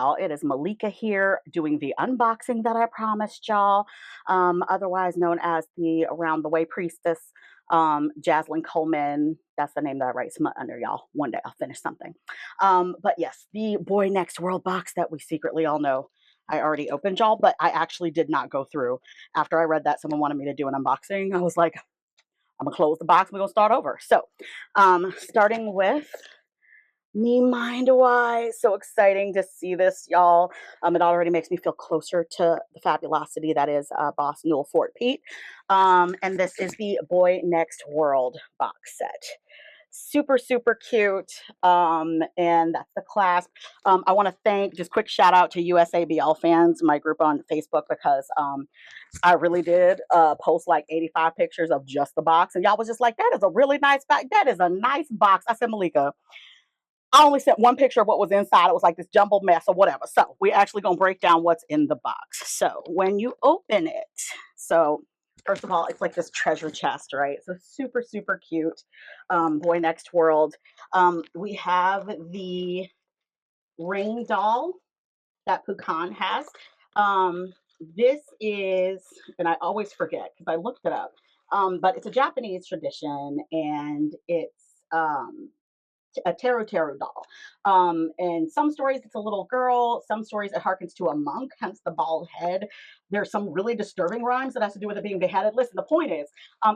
y'all. It is Malika here doing the unboxing that I promised y'all, otherwise known as the Around the Way Priestess, Jaslyn Coleman. That's the name that I write smut under, y'all. One day I'll finish something. But yes, the Boy Next World box that we secretly all know. I already opened, y'all, but I actually did not go through. After I read that someone wanted me to do an unboxing, I was like, I'm gonna close the box. We're gonna start over. So, starting with me mind wise, so exciting to see this, y'all. It already makes me feel closer to the fabulosity that is Boss Newell Fort Pete. And this is the Boy Next World box set. Super, super cute. And that's the clasp. I want to thank, just quick shout out to USABL fans, my group on Facebook, because I really did post like 85 pictures of just the box. And y'all was just like, that is a really nice box. That is a nice box. I said, Malika, I only sent one picture of what was inside. It was like this jumbled mess or whatever. So we're actually going to break down what's in the box. So when you open it, so first of all, it's like this treasure chest, right? So super, super cute. Boy Next World. We have the ring doll that Pukan has. This is, and I always forget because I looked it up, but it's a Japanese tradition, and it's a tarot doll. In some stories, it's a little girl. Some stories, it harkens to a monk, hence the bald head. There's some really disturbing rhymes that has to do with it being beheaded. Listen, the point is,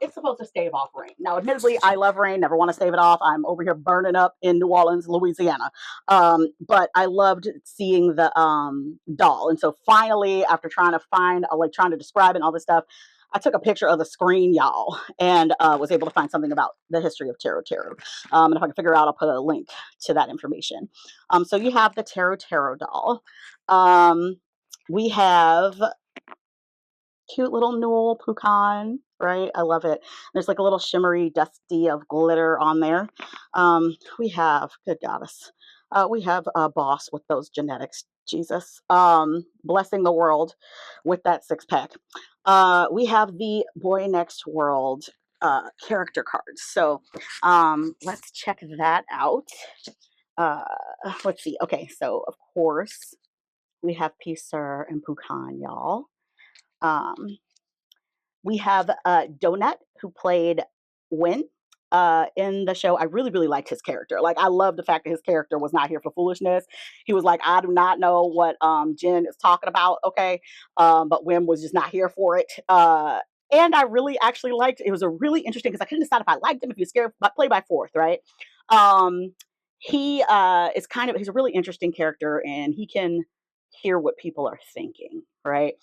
it's supposed to stave off rain. Now, admittedly, I love rain. Never want to stave it off. I'm over here burning up in New Orleans, Louisiana. But I loved seeing the doll. And so finally, after trying to find, trying to describe it and all this stuff, I took a picture of the screen, y'all, and was able to find something about the history of tarot. And if I can figure out, I'll put a link to that information. So you have the tarot doll. We have cute little Newell Pukan, right? I love it. There's like a little shimmery dusty of glitter on there. We have, good goddess, we have a boss with those genetics. Jesus, blessing the world with that six pack. We have the Boy Next World character cards. So let's check that out. Uh, let's see. Okay, so of course we have Peacer and Pukan, y'all. Um, we have Donut, who played Win in the show. I really, really liked his character. Like, I love the fact that his character was not here for foolishness. He was like, I do not know what Jen is talking about, okay? But Win was just not here for it. And I really actually liked it. It was a really interesting, because I couldn't decide if I liked him, if he was scared, but play by fourth, right? He is kind of, he's a really interesting character, and he can hear what people are thinking, right?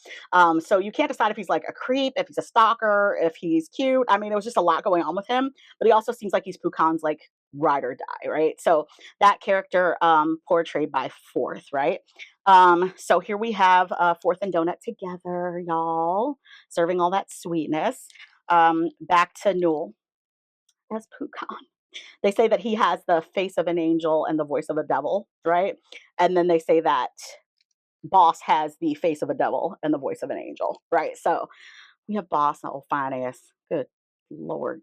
So you can't decide if he's like a creep, if he's a stalker, if he's cute. I mean, there was just a lot going on with him, but he also seems like he's Pukan's like ride or die, right? So that character portrayed by Fourth, right? So here we have Fourth and Donut together, y'all, serving all that sweetness. Back to Newell as Pukan. They say that he has the face of an angel and the voice of a devil, right? And then they say that Boss has the face of a devil and the voice of an angel, right? So we have Boss, oh fine ass. Good Lord,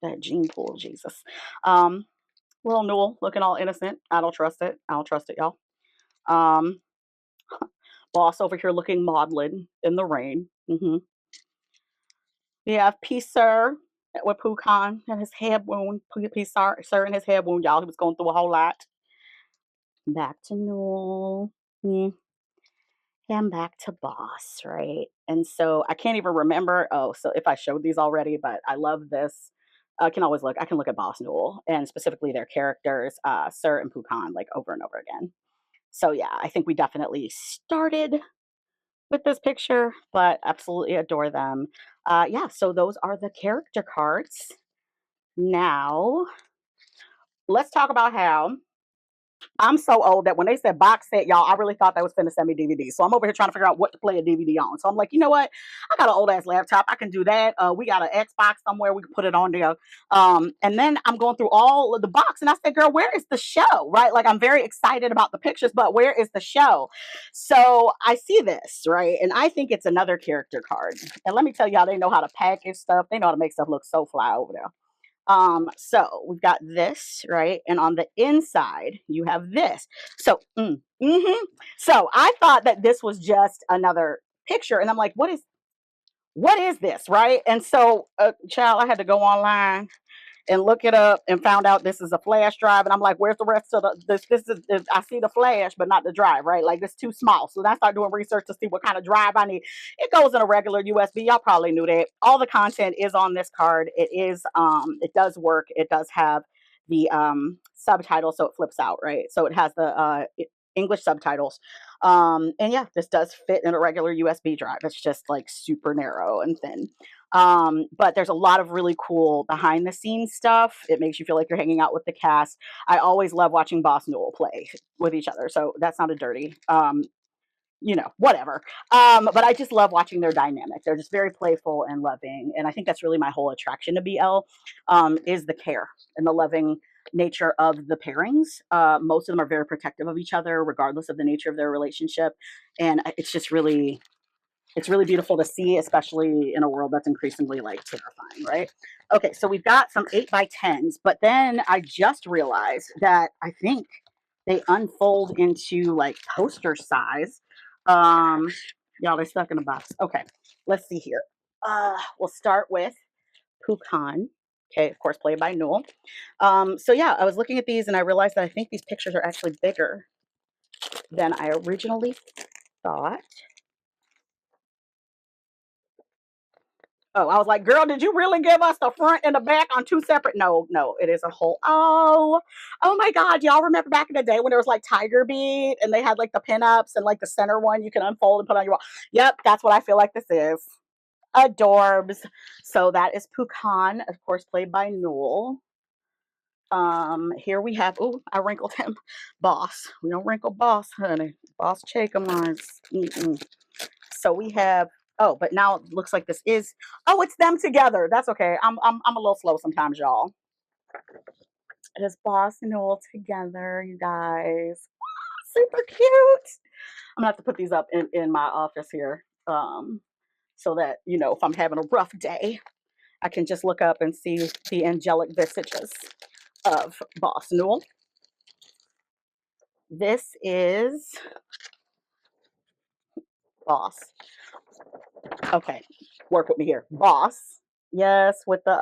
that gene pool, Jesus. Little Newell looking all innocent. I don't trust it. I don't trust it, y'all. Um, Boss over here looking maudlin in the rain. We have Peace Sir with Pukan and his head wound. Peace Sir and his head wound, y'all. He was going through a whole lot. Back to Newell. And back to Boss, right? And so I can't even remember. Oh, so if I showed these already, but I love this. I can always look. I can look at Boss Newell and specifically their characters, Sir and Pukan, like over and over again. So yeah, I think we definitely started with this picture, but absolutely adore them. Yeah, so those are the character cards. Now, let's talk about how I'm so old that when they said box set, y'all, I really thought that was finna send me DVD. So I'm over here trying to figure out what to play a DVD on. So I'm like, you know what? I got an old ass laptop. I can do that. We got an Xbox somewhere. We can put it on there. And then I'm going through all of the box, and I said, girl, where is the show? Right? Like, I'm very excited about the pictures, but where is the show? So I see this, right? And I think it's another character card. And let me tell y'all, they know how to package stuff. They know how to make stuff look so fly over there. So we've got this, right? And on the inside, you have this. So, so I thought that this was just another picture, and I'm like, what is this, right? And so, child, I had to go online and look it up and found out this is a flash drive. And I'm like, where's the rest of this? I see the flash, but not the drive, right? Like, it's too small. So then I started doing research to see what kind of drive I need. It goes in a regular USB. Y'all probably knew that. All the content is on this card. It does work. It does have the subtitle, so it flips out, right? So it has the English subtitles. And yeah, this does fit in a regular USB drive. It's just like super narrow and thin. But there's a lot of really cool behind the scenes stuff. It makes you feel like you're hanging out with the cast. I always love watching Boss Newell play with each other, so that's not a dirty. Whatever. But I just love watching their dynamic. They're just very playful and loving, and I think that's really my whole attraction to BL, is the care and the loving nature of the pairings. Most of them are very protective of each other, regardless of the nature of their relationship, and it's really beautiful to see, especially in a world that's increasingly like terrifying, right? Okay, so we've got some 8x10s, but then I just realized that I think they unfold into like poster size. Um, Y'all, they're stuck in a box. Okay, let's see here. We'll start with Pukan. Okay, of course, played by Newell. So yeah, I was looking at these and I realized that I think these pictures are actually bigger than I originally thought. Oh, I was like, girl, did you really give us the front and the back on two separate? No, no, it is a whole. Oh my God. Y'all remember back in the day when there was like Tiger Beat and they had like the pinups and like the center one you can unfold and put on your wall? Yep, that's what I feel like this is. Adorbs. So that is Pukan, of course, played by Newell. Here we have, oh, I wrinkled him. Boss. We don't wrinkle Boss, honey. Boss Chacomines. So we have, oh, but now it looks like this is, oh, it's them together. That's okay. I'm a little slow sometimes, y'all. It is Boss and Newell together, you guys. Super cute. I'm gonna have to put these up in my office here. So that, if I'm having a rough day, I can just look up and see the angelic visages of Boss Newell. This is Boss. Okay, work with me here. Boss. Yes, with the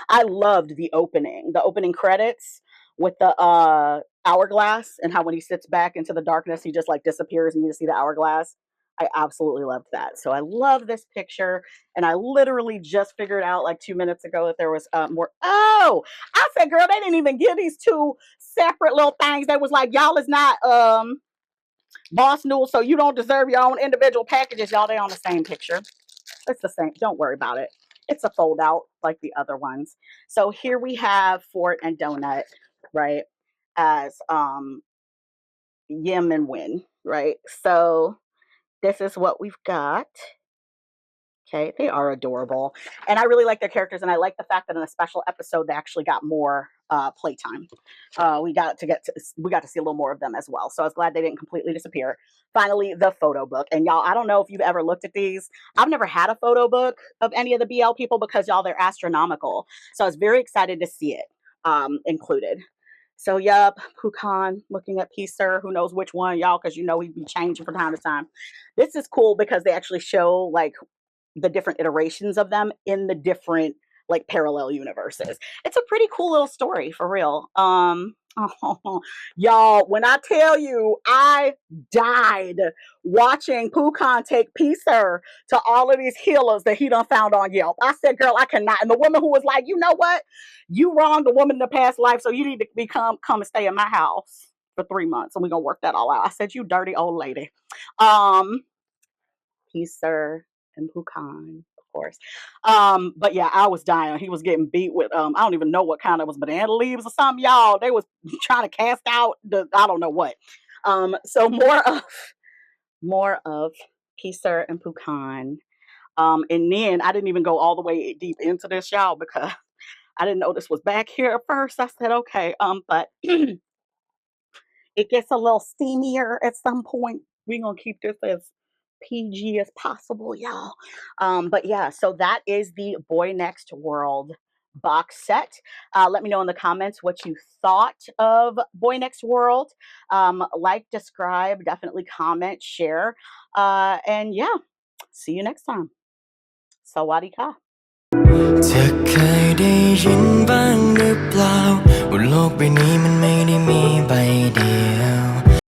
I loved the opening credits with the hourglass and how when he sits back into the darkness he just like disappears and you just see the hourglass. I absolutely loved that. So I love this picture and I literally just figured out like 2 minutes ago that there was more. Oh, I said, girl, they didn't even give these two separate little things. They was like, y'all is not Boss Newell, so you don't deserve your own individual packages. Y'all, they on the same picture. It's the same. Don't worry about it. It's a fold out like the other ones. So here we have Fort and Donut, right? As Yim and Win, right? So this is what we've got. Okay, they are adorable, and I really like their characters, and I like the fact that in a special episode they actually got more playtime. We got to see a little more of them as well. So I was glad they didn't completely disappear. Finally, the photo book, and y'all, I don't know if you've ever looked at these. I've never had a photo book of any of the BL people because y'all they're astronomical. So I was very excited to see it included. So yup, Pukan looking at Peacer, who knows which one, y'all, because he'd be changing from time to time. This is cool because they actually show like the different iterations of them in the different like parallel universes. It's a pretty cool little story for real. Y'all, when I tell you I died watching Pukan take Peacer to all of these healers that he done found on Yelp. I said, girl, I cannot. And the woman who was like, you know what? You wronged a woman in the past life, so you need to come and stay in my house for 3 months and we're gonna work that all out. I said, you dirty old lady. Peacer and Pukan, of course. But yeah, I was dying. He was getting beat with I don't even know what kind of was banana leaves or something, y'all. They was trying to cast out the I don't know what. So more of Peacer and Pukan. And then I didn't even go all the way deep into this, y'all, because I didn't know this was back here at first. I said, okay, but it gets a little steamier at some point. We're gonna keep this as PG as possible, y'all. But yeah, so that is the Boy Next World Boxset. Let me know in the comments what you thought of Boy Next World. Like, describe, definitely comment, share. And yeah, see you next time. Sawadee-ka. เธอเคยได้ยินบ้างหรือเปล่าว่าโลกใบนี้มัน